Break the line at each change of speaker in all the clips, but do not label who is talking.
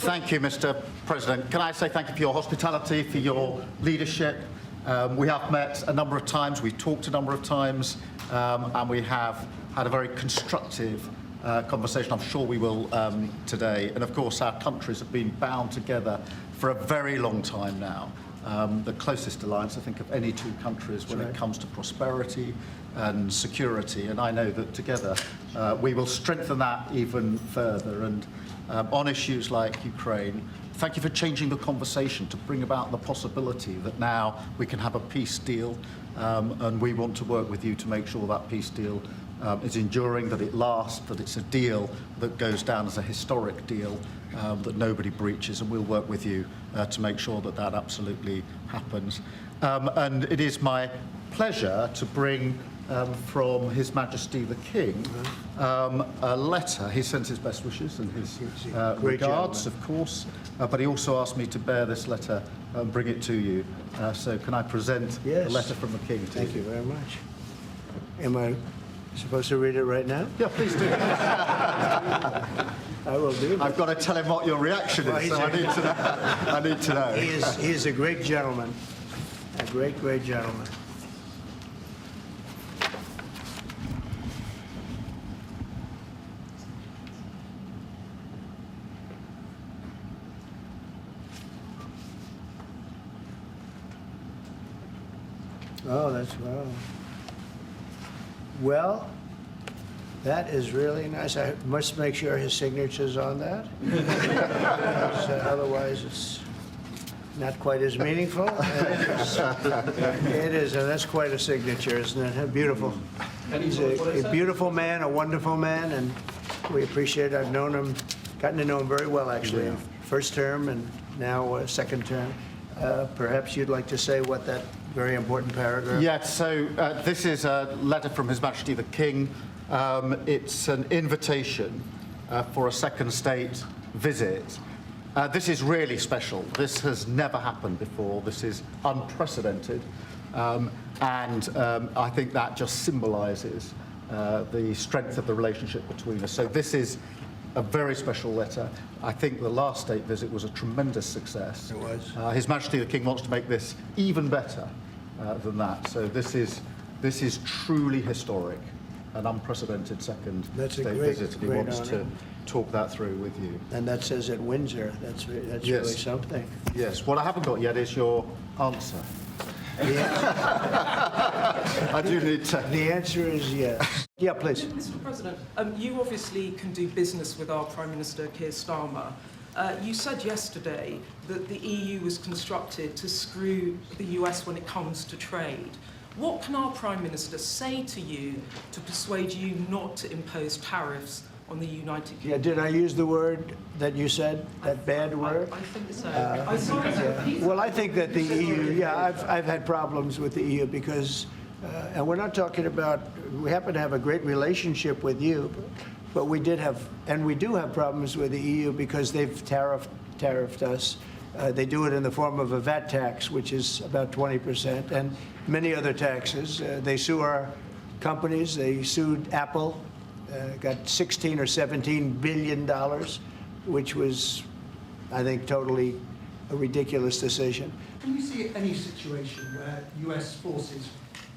Thank you, Mr. President. Can I say thank you for your hospitality, for your leadership. We have met a number of times, we've talked a number of times, and we have had a very constructive conversation. I'm sure we will today. And of course, our countries have been bound together for a very long time now. The closest alliance, I think, of any two countries when it comes to prosperity and security. And I know that together we will strengthen that even further. And on issues like Ukraine, thank you for changing the conversation to bring about the possibility that now we can have a peace deal. And we want to work with you to make sure that peace deal is enduring, that it lasts, that it's a deal that goes down as a historic deal, that nobody breaches, and we'll work with you to make sure that that absolutely happens. And it is my pleasure to bring from His Majesty the King a letter. He sends his best wishes and his regards, of course, but he also asked me to bear this letter and bring it to you. So can I present the letter from the King to you?
Thank you very much. Am I supposed to read it right now?
Yeah, please do.
I will do.
I've got to tell him what your reaction is, so I need to know. I need to know.
He is a great gentleman, a great, great gentleman. Oh, that's well. Well, that is really nice. I must make sure his signature's on that. Otherwise, it's not quite as meaningful. It is, and that's quite a signature, isn't it? Beautiful. He's a beautiful man, a wonderful man, and we appreciate it. I've known him, gotten to know him very well, actually. First term and now second term. Perhaps you'd like to say what that very important paragraph.
Yes, so this is a letter from His Majesty the King. It's an invitation for a second state visit. This is really special. This has never happened before. This is unprecedented. And I think that just symbolises the strength of the relationship between us. So this is a very special letter. I think the last state visit was a tremendous success.
It was.
His Majesty the King wants to make this even better than that. So this is truly historic, an unprecedented second state visit. And he wants to talk that through with you.
And that says at Windsor. That's really something.
Yes. What I haven't got yet is your answer. I do need to.
The answer is yes. Yeah, please.
Mr. President, you obviously can do business with our Prime Minister Keir Starmer. You said yesterday that the EU was constructed to screw the US when it comes to trade. What can our Prime Minister say to you to persuade you not to impose tariffs on the United Kingdom?
Yeah, did I use the word that you said, that bad word?
I think so. I'm sorry to repeat.
Well, I think that the EU, I've had problems with the EU because, and we're not talking about, we happen to have a great relationship with you, but we did have, and we do have problems with the EU because they've tariffed us. They do it in the form of a VAT tax, which is about 20%, and many other taxes. They sue our companies. They sued Apple, got $16 or $17 billion, which was, I think, totally a ridiculous decision.
Can you see any situation where US forces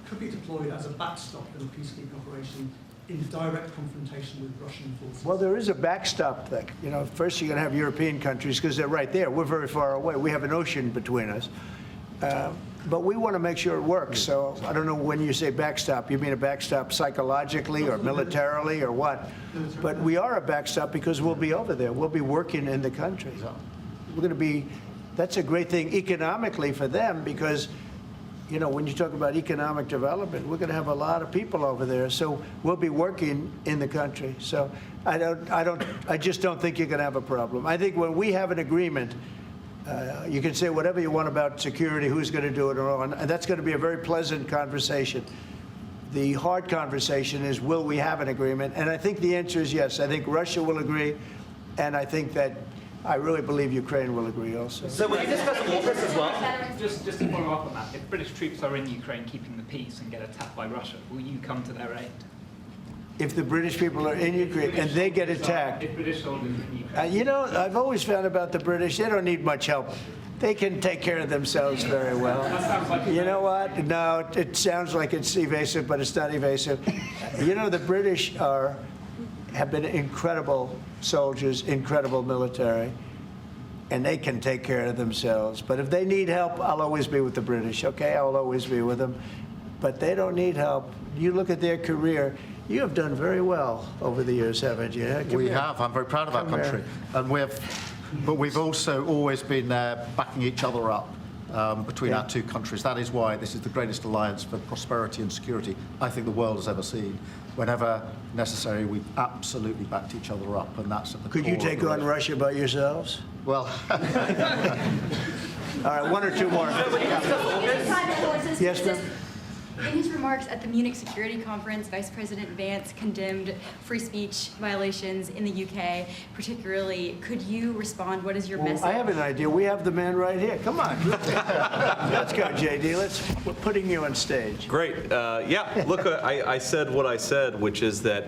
could be deployed as a backstop in a peacekeeping operation in direct confrontation with Russian forces?
Well, there is a backstop thing. You know, first you're going to have European countries because they're right there. We're very far away. We have an ocean between us. But we want to make sure it works. So I don't know when you say backstop, you mean a backstop psychologically or militarily or what? But we are a backstop because we'll be over there. We'll be working in the country. We're going to be, that's a great thing economically for them because, you know, when you talk about economic development, we're going to have a lot of people over there. So we'll be working in the country. So I just don't think you're going to have a problem. I think when we have an agreement, you can say whatever you want about security, who's going to do it, and that's going to be a very pleasant conversation. The hard conversation is, will we have an agreement? And I think the answer is yes. I think Russia will agree, and I think that I really believe Ukraine will agree also.
So will you discuss AUKUS as well? Just to follow up on that, if British troops are in Ukraine keeping the peace and get attacked by Russia, will you come to their aid?
if the British people are in Ukraine and they get attacked.
If British soldiers in Ukraine.
You know, I've always found about the British, they don't need much help. They can take care of themselves very well.
That sounds like
You know what? No, it sounds like it's evasive, but it's not evasive. You know, the British have been incredible soldiers, incredible military, and they can take care of themselves. But if they need help, I'll always be with the British, okay? I'll always be with them. But they don't need help. You look at their career, you have done very well over the years, haven't you?
We have. I'm very proud of our country. And but we've also always been there backing each other up between our two countries. That is why this is the greatest alliance for prosperity and security I think the world has ever seen. Whenever necessary, we've absolutely backed each other up, and that's at the
Could
core
you take on Russia by yourselves?
Well,
All right, one or two more. Yes, ma'am.
In his remarks at the Munich Security Conference, Vice President Vance condemned free speech violations in the UK, particularly. Could you respond? What is your message?
I have an idea. We have the man right here. Come on. Let's go, JD. We're putting you on stage.
Great. Yeah, look, I said what I said, which is that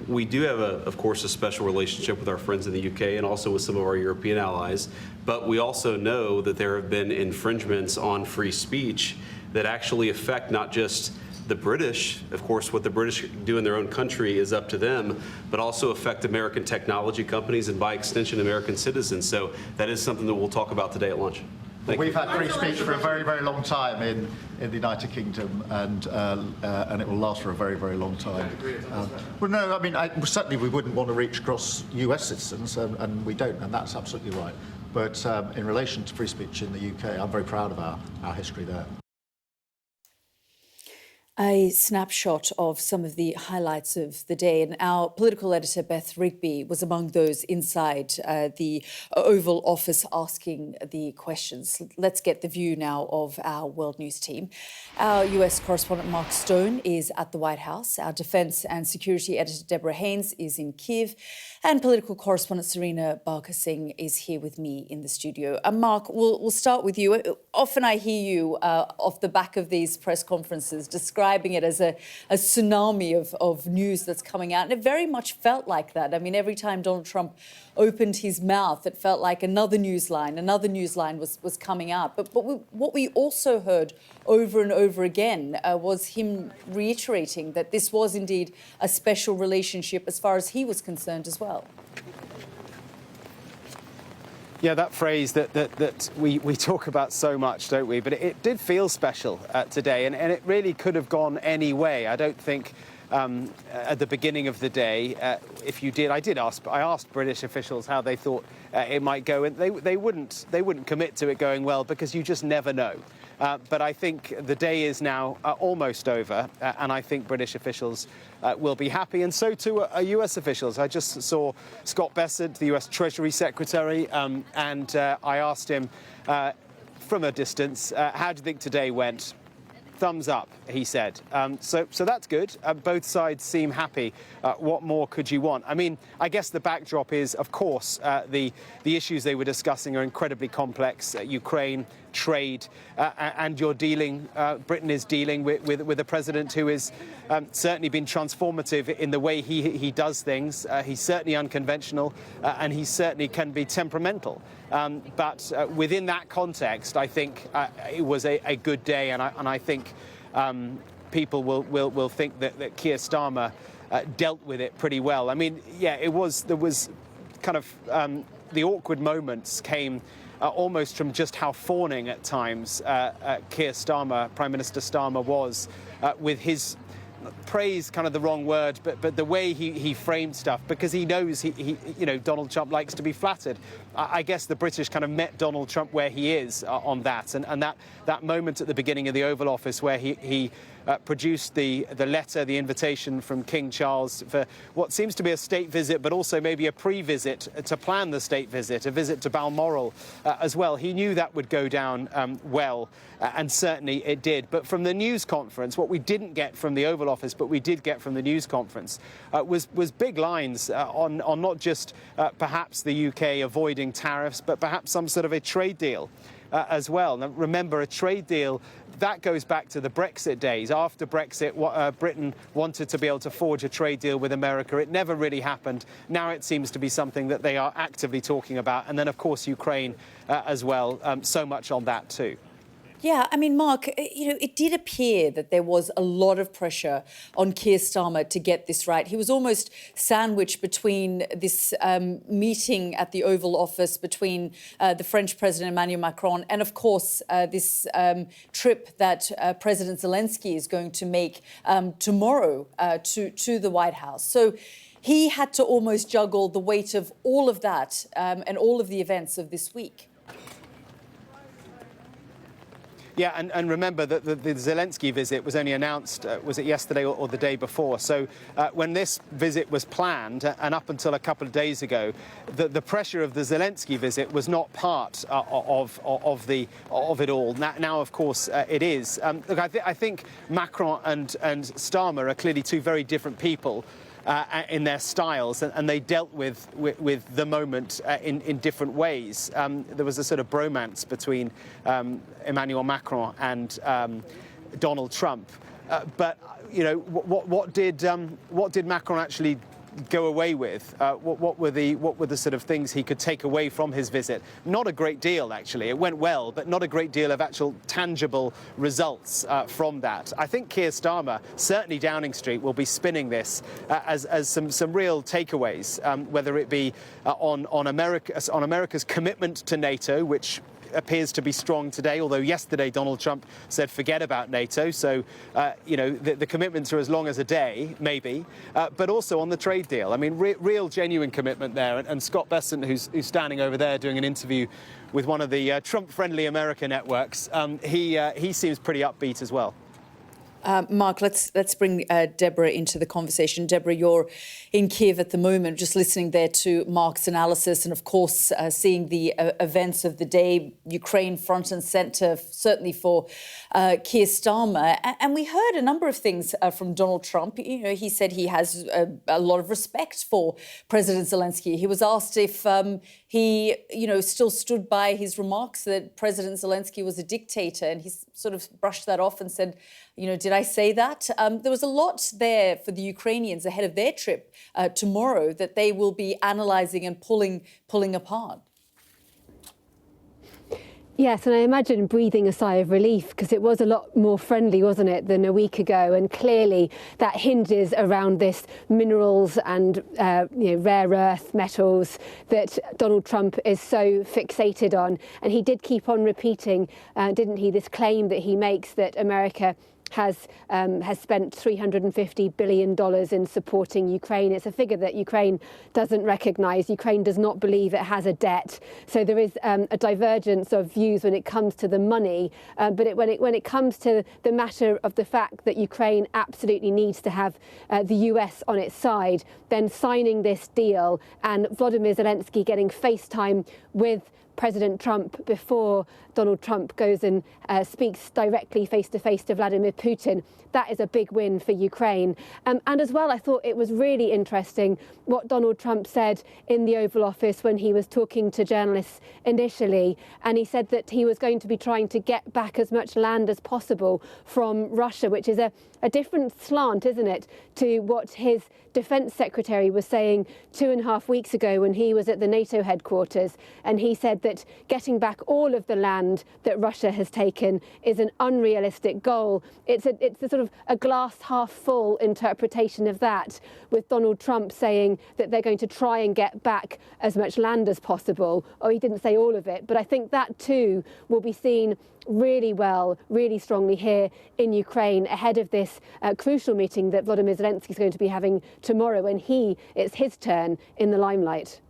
we do have, of course, a special relationship with our friends in the UK and also with some of our European allies. But we also know that there have been infringements on free speech that actually affect not just the British. Of course, what the British do in their own country is up to them, but also affect American technology companies and, by extension, American citizens. So that is something that we'll talk about today at lunch.
we've had free speech for a very, very long time in the United Kingdom, and it will last for a very, very long time. Well, no, I mean, certainly we wouldn't want to reach across US citizens, and we don't, and that's absolutely right. But in relation to free speech in the UK, I'm very proud of our history there.
A snapshot of some of the highlights of the day. And our political editor, Beth Rigby, was among those inside the Oval Office asking the questions. Let's get the view now of our World News team. Our US correspondent, Mark Stone, is at the White House. Our defence and security editor, Deborah Haynes, is in Kyiv. And political correspondent, Serena Barker-Singh, is here with me in the studio. Mark, we'll start with you. Often I hear you off the back of these press conferences describing it as a tsunami of news that's coming out. And it very much felt like that. I mean, every time Donald Trump opened his mouth, it felt like another news line was coming out. But what we also heard over and over again was him reiterating that this was indeed a special relationship as far as he was concerned as well.
Yeah, that phrase that we talk about so much, don't we? But it did feel special today, and it really could have gone any way. I don't think at the beginning of the day, if you did, I asked British officials how they thought it might go, and they wouldn't commit to it going well because you just never know. But I think the day is now almost over, and I think British officials will be happy, and so too are US officials. I just saw Scott Bessent, the US Treasury Secretary, and I asked him from a distance, how do you think today went? Thumbs up, he said. So that's good. Both sides seem happy. What more could you want? I mean, I guess the backdrop is, of course, the issues they were discussing are incredibly complex. Ukraine, trade, and Britain is dealing with a president who has certainly been transformative in the way he does things. He's certainly unconventional, and he certainly can be temperamental. But within that context, I think it was a good day, and I think people will think that Keir Starmer dealt with it pretty well. I mean, yeah, there was kind of the awkward moments came almost from just how fawning at times Keir Starmer, Prime Minister Starmer, was with his praise, kind of the wrong word, but the way he framed stuff, because he knows Donald Trump likes to be flattered. I guess the British kind of met Donald Trump where he is on that, and that moment at the beginning of the Oval Office where he produced the letter, the invitation from King Charles for what seems to be a state visit, but also maybe a pre-visit to plan the state visit, a visit to Balmoral as well. He knew that would go down well, and certainly it did. But from the news conference, what we didn't get from the Oval Office, but we did get from the news conference, was big lines on not just perhaps the UK avoiding tariffs, but perhaps some sort of a trade deal. as well. Now, remember, a trade deal, that goes back to the Brexit days. After Brexit, Britain wanted to be able to forge a trade deal with America. It never really happened. Now it seems to be something that they are actively talking about. And then, of course, Ukraine as well. So much on that too.
Yeah, I mean, Mark, it did appear that there was a lot of pressure on Keir Starmer to get this right. He was almost sandwiched between this meeting at the Oval Office between the French President Emmanuel Macron and, of course, this trip that President Zelensky is going to make tomorrow to the White House. So he had to almost juggle the weight of all of that and all of the events of this week.
Yeah, and remember that the Zelensky visit was only announced, was it yesterday or the day before? So when this visit was planned, and up until a couple of days ago, the pressure of the Zelensky visit was not part of it all. Now, of course, it is. Look, I think Macron and Starmer are clearly two very different people. In their styles, and they dealt with the moment in different ways. There was a sort of bromance between Emmanuel Macron and Donald Trump. But what did Macron actually go away with? What were the sort of things he could take away from his visit? Not a great deal, actually. It went well, but not a great deal of actual tangible results from that. I think Keir Starmer, certainly Downing Street, will be spinning this as some real takeaways, whether it be on America's commitment to NATO, which appears to be strong today, although yesterday Donald Trump said forget about NATO. So, the commitments are as long as a day, maybe, but also on the trade deal. I mean, real genuine commitment there. And Scott Bessent, who's standing over there doing an interview with one of the Trump-friendly America networks, he seems pretty upbeat as well.
Mark, let's bring Deborah into the conversation. Deborah, you're in Kiev at the moment, just listening there to Mark's analysis and, of course, seeing the events of the day, Ukraine front and centre, certainly for Keir Starmer. And we heard a number of things from Donald Trump. He said he has a lot of respect for President Zelensky. He was asked if he, still stood by his remarks that President Zelensky was a dictator, and he sort of brushed that off and said, did I say that? There was a lot there for the Ukrainians ahead of their trip tomorrow that they will be analysing and pulling apart.
Yes, and I imagine breathing a sigh of relief, because it was a lot more friendly, wasn't it, than a week ago? And clearly that hinges around this minerals and rare earth metals that Donald Trump is so fixated on. And he did keep on repeating, didn't he, this claim that he makes that America has spent $350 billion in supporting Ukraine. It's a figure that Ukraine doesn't recognise. Ukraine does not believe it has a debt. So there is a divergence of views when it comes to the money. But when it comes to the matter of the fact that Ukraine absolutely needs to have the US on its side, then signing this deal and Volodymyr Zelensky getting FaceTime with President Trump before Donald Trump goes and speaks directly face-to-face to Vladimir Putin. That is a big win for Ukraine. And as well, I thought it was really interesting what Donald Trump said in the Oval Office when he was talking to journalists initially. And he said that he was going to be trying to get back as much land as possible from Russia, which is a different slant, isn't it, to what his defence secretary was saying 2.5 weeks ago when he was at the NATO headquarters. And he said that getting back all of the land that Russia has taken is an unrealistic goal. It's a sort of a glass half full interpretation of that, with Donald Trump saying that they're going to try and get back as much land as possible. Oh, he didn't say all of it, but I think that too will be seen really well, really strongly here in Ukraine ahead of this crucial meeting that Volodymyr Zelensky is going to be having tomorrow, when it's his turn in the limelight.